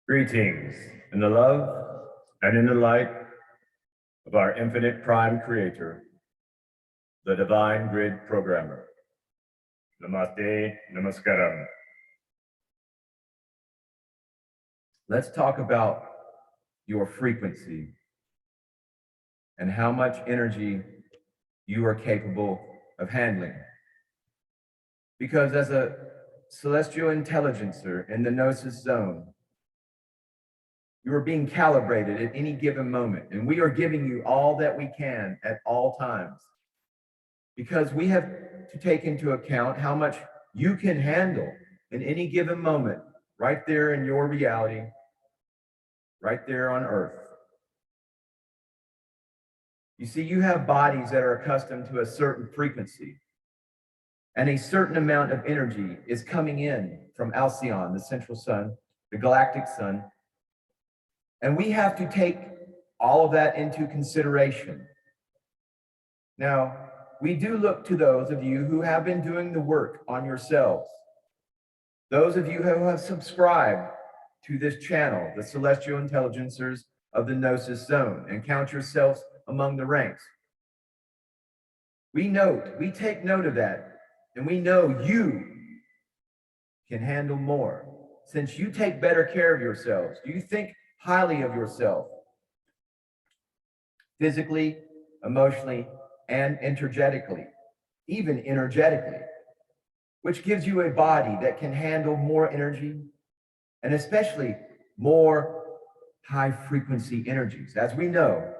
Greetings in the love and in the light of our infinite prime creator, the divine grid programmer. Namaste, namaskaram. Let's talk about your frequency and how much energy you are capable of handling. Because as a celestial intelligencer in the gnosis zone, you are being calibrated at any given moment, and we are giving you all that we can at all times. Because we have to take into account how much you can handle in any given moment, right there in your reality, right there on Earth. You see, you have bodies that are accustomed to a certain frequency, and a certain amount of energy is coming in from Alcyon, the central sun, the galactic sun, and we have to take all of that into consideration. Now, we do look to those of you who have been doing the work on yourselves. Those of you who have subscribed to this channel, the Celestial Intelligencers of the Gnosis Zone, and count yourselves among the ranks. We take note of that, and we know you can handle more. Since you take better care of yourselves, you think highly of yourself, physically, emotionally, and energetically, which gives you a body that can handle more energy, and especially more high frequency energies. As we know,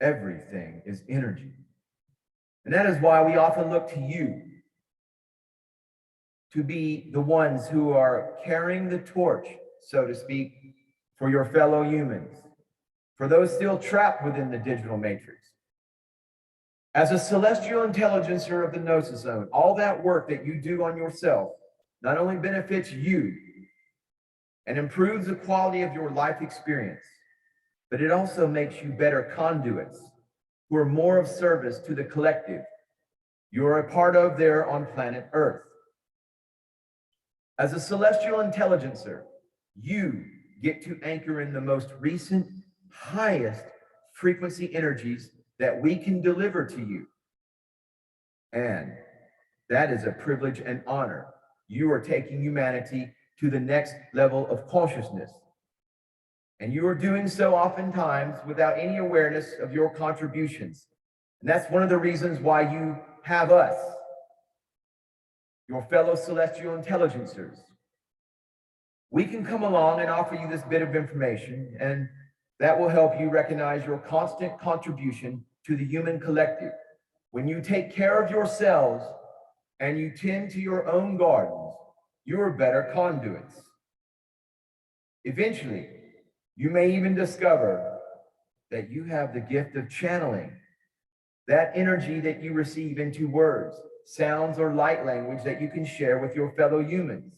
everything is energy. And that is why we often look to you to be the ones who are carrying the torch, so to speak, for your fellow humans, for those still trapped within the digital matrix. As a celestial intelligencer of the Gnosis Zone, all that work that you do on yourself not only benefits you and improves the quality of your life experience, but it also makes you better conduits who are more of service to the collective you're a part of there on planet Earth. As a celestial intelligencer, you get to anchor in the most recent, highest frequency energies that we can deliver to you. And that is a privilege and honor. You are taking humanity to the next level of consciousness. And you are doing so oftentimes without any awareness of your contributions. And that's one of the reasons why you have us, your fellow celestial intelligencers. We can come along and offer you this bit of information, and that will help you recognize your constant contribution to the human collective. When you take care of yourselves and you tend to your own gardens, you're better conduits. Eventually, you may even discover that you have the gift of channeling that energy that you receive into words, sounds, or light language that you can share with your fellow humans.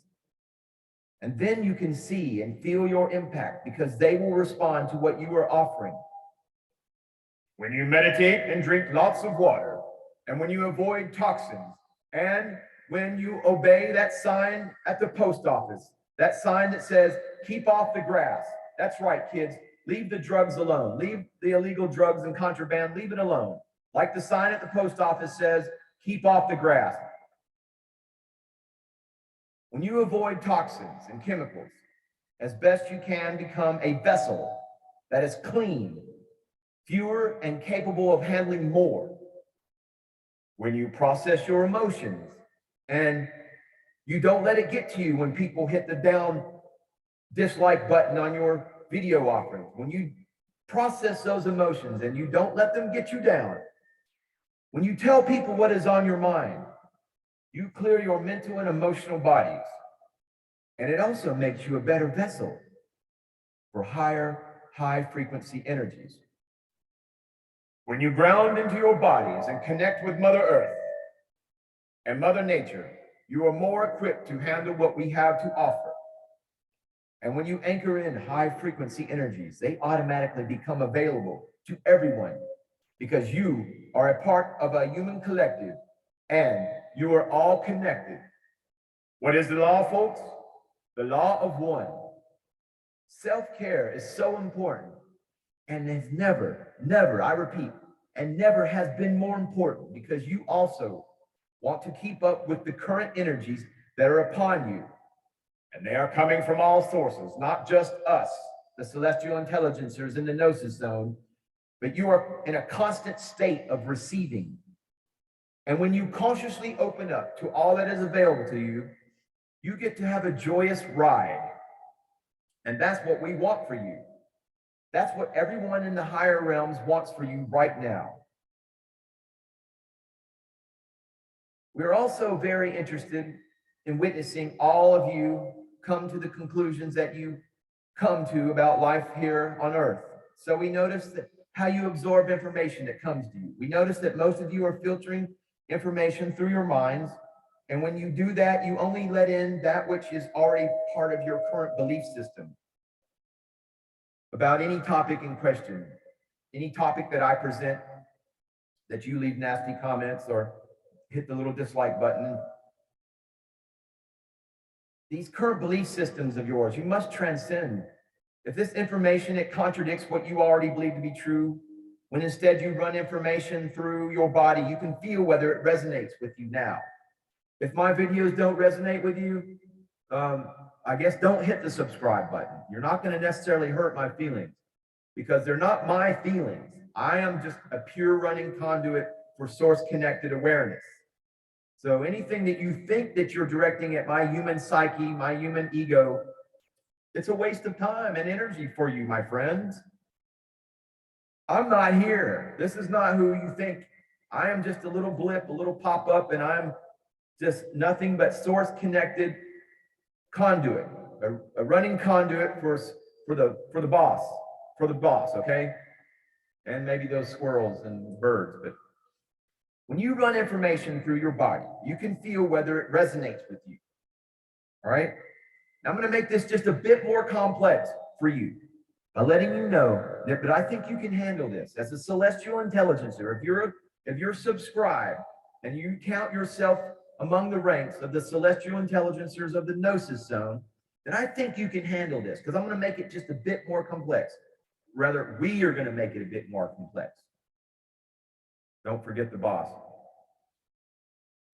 And then you can see and feel your impact because they will respond to what you are offering. When you meditate and drink lots of water, and when you avoid toxins, and when you obey that sign at the post office, that sign that says, keep off the grass. That's right, kids. Leave the drugs alone. Leave the illegal drugs and contraband. Leave it alone. Like the sign at the post office says, keep off the grass. When you avoid toxins and chemicals, as best you can become a vessel that is clean, pure, and capable of handling more. When you process your emotions and you don't let it get to you when people hit the down dislike button on your video offerings. When you process those emotions and you don't let them get you down. When you tell people what is on your mind, you clear your mental and emotional bodies. And it also makes you a better vessel for higher, high-frequency energies. When you ground into your bodies and connect with Mother Earth and Mother Nature, you are more equipped to handle what we have to offer. And when you anchor in high-frequency energies, they automatically become available to everyone because you are a part of a human collective and you are all connected. What is the law, folks? the law of one. Self-care is so important and has never, I repeat, and never has been more important because you also want to keep up with the current energies that are upon you. And they are coming from all sources, not just us, the celestial intelligencers in the gnosis zone, but you are in a constant state of receiving. And when you consciously open up to all that is available to you, you get to have a joyous ride. And that's what we want for you. That's what everyone in the higher realms wants for you right now. We're also very interested in witnessing all of you come to the conclusions that you come to about life here on Earth. So we notice that how you absorb information that comes to you. We notice that most of you are filtering information through your minds. And when you do that, you only let in that which is already part of your current belief system about any topic in question, any topic that I present, that you leave nasty comments or hit the little dislike button. These current belief systems of yours, you must transcend. If this information, it contradicts what you already believe to be true, when instead you run information through your body, you can feel whether it resonates with you now. If my videos don't resonate with you, I guess don't hit the subscribe button. You're not going to necessarily hurt my feelings because they're not my feelings. I am just a pure running conduit for source connected awareness. So anything that you think that you're directing at my human psyche, my human ego, it's a waste of time and energy for you, my friends. I'm not here. This is not who you think. I am just a little blip, a little pop-up, and I'm just nothing but source connected conduit, a running conduit for the boss, okay? And maybe those squirrels and birds. But when you run information through your body, you can feel whether it resonates with you. All right? Now I'm going to make this just a bit more complex for you by letting you know that, but I think you can handle this as a celestial intelligencer. If you're subscribed and you count yourself among the ranks of the celestial intelligencers of the gnosis zone, then I think you can handle this because I'm going to make it just a bit more complex. Rather, we are going to make it a bit more complex. Don't forget the boss.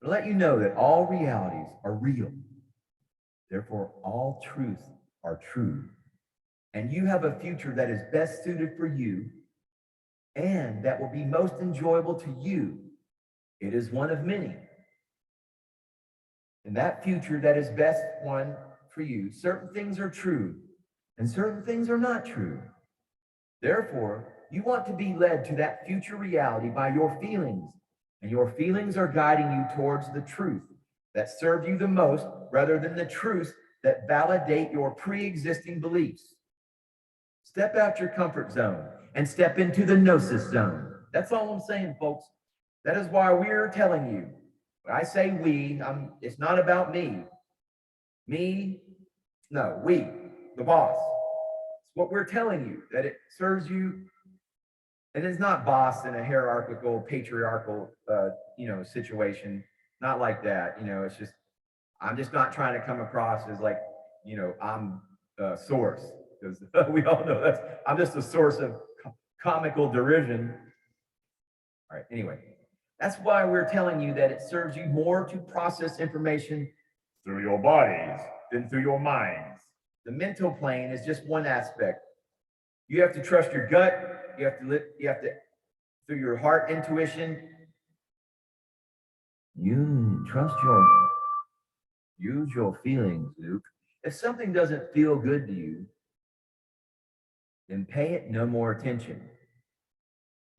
To let you know that all realities are real. Therefore, all truths are true. And you have a future that is best suited for you and that will be most enjoyable to you. It is one of many. In that future that is best one for you, certain things are true and certain things are not true. Therefore, you want to be led to that future reality by your feelings, and your feelings are guiding you towards the truth that serve you the most rather than the truths that validate your pre-existing beliefs. Step out your comfort zone and step into the gnosis zone. That's all I'm saying, folks. That is why we're telling you. When I say we, it's not about me. Me, no, we, the boss. It's what we're telling you, that it serves you. And it's not boss in a hierarchical, patriarchal, situation. Not like that. It's just, I'm just not trying to come across as like, I'm a source. Because we all know I'm just a source of comical derision. All right, anyway. That's why we're telling you that it serves you more to process information through your bodies than through your minds. The mental plane is just one aspect. You have to trust your gut. You have to through your heart intuition. You trust use your feelings, Luke. If something doesn't feel good to you, then pay it no more attention.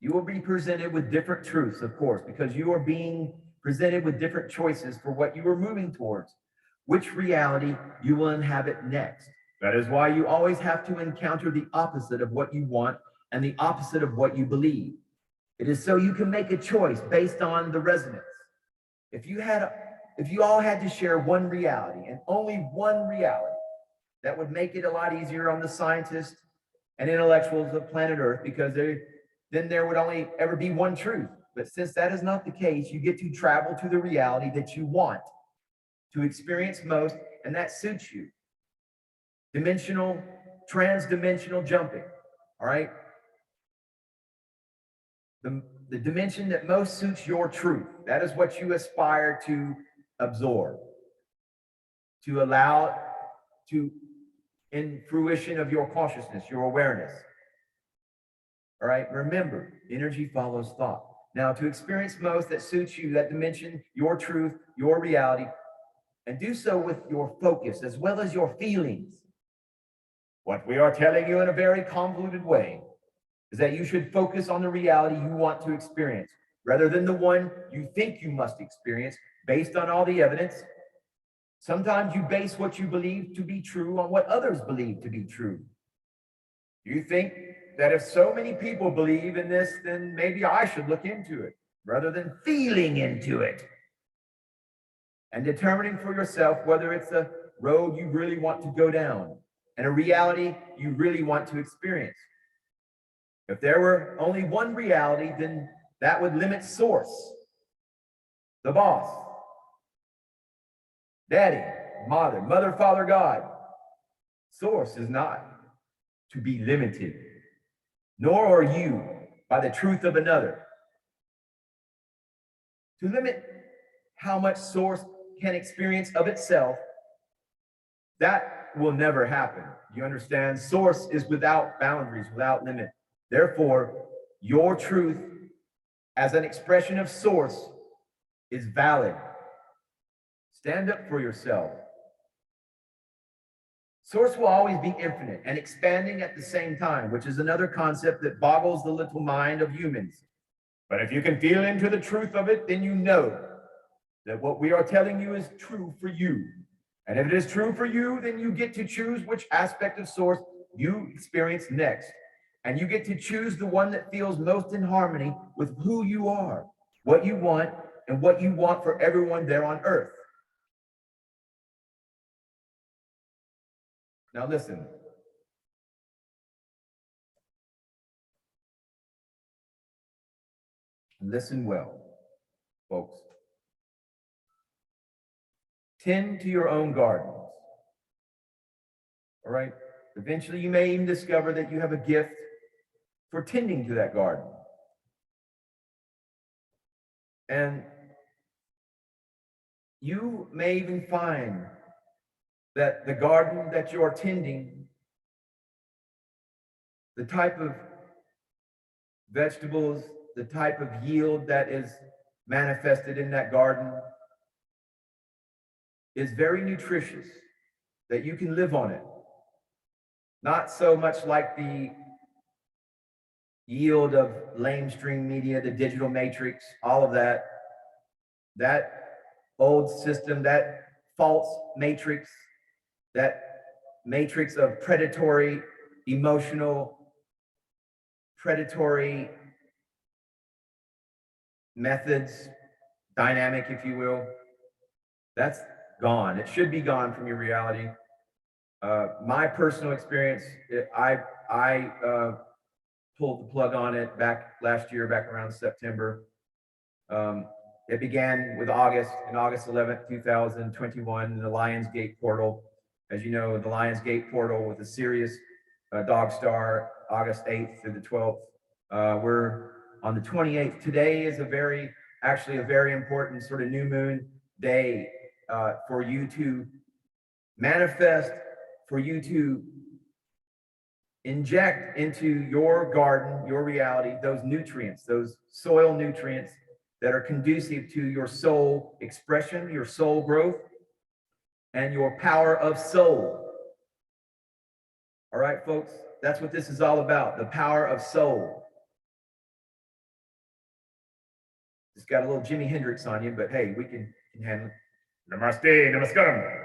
You will be presented with different truths, of course, because you are being presented with different choices for what you are moving towards, which reality you will inhabit next. That is why you always have to encounter the opposite of what you want and the opposite of what you believe. It is so you can make a choice based on the resonance. If you all had to share one reality and only one reality, that would make it a lot easier on the scientists and intellectuals of planet Earth, because then there would only ever be one truth. But since that is not the case, you get to travel to the reality that you want to experience most, and that suits you. transdimensional jumping, all right? The dimension that most suits your truth. That is what you aspire to absorb, to allow to in fruition of your consciousness, your awareness. All right, remember, energy follows thought. Now, to experience most that suits you, that dimension, your truth, your reality, and do so with your focus as well as your feelings. What we are telling you in a very convoluted way is that you should focus on the reality you want to experience rather than the one you think you must experience based on all the evidence. Sometimes you base what you believe to be true on what others believe to be true. You think that if so many people believe in this, then maybe I should look into it rather than feeling into it and determining for yourself whether it's a road you really want to go down and a reality you really want to experience. If there were only one reality, then that would limit source, the boss, daddy, mother, father, God. Source is not to be limited, nor are you by the truth of another. To limit how much source can experience of itself, that will never happen. You understand? Source is without boundaries, without limit. Therefore, your truth as an expression of source is valid. Stand up for yourself. Source will always be infinite and expanding at the same time, which is another concept that boggles the little mind of humans. But if you can feel into the truth of it, then you know that what we are telling you is true for you. And if it is true for you, then you get to choose which aspect of source you experience next. And you get to choose the one that feels most in harmony with who you are, what you want, and what you want for everyone there on earth. Now listen. Listen well, folks. Tend to your own gardens. All right? Eventually, you may even discover that you have a gift for tending to that garden. And you may even find that the garden that you are tending, the type of vegetables, the type of yield that is manifested in that garden is very nutritious, that you can live on it. Not so much like the yield of lamestream media, the digital matrix, all of that, that old system, that false matrix, that matrix of predatory, emotional, predatory methods, dynamic, if you will, that's gone. It should be gone from your reality. My personal experience, I pulled the plug on it back last year, back around September. It began with August 11th, 2021, in the Lionsgate portal. As you know, the Lionsgate portal with the Sirius Dog Star, August 8th through the 12th. We're on the 28th. Today is actually a very important sort of new moon day for you to manifest, for you to inject into your garden, your reality, those nutrients, those soil nutrients that are conducive to your soul expression, your soul growth, and your power of soul. All right, folks, that's what this is all about, the power of soul. It's got a little Jimi Hendrix on you, but hey, we can handle it. Namaste, namaskaram.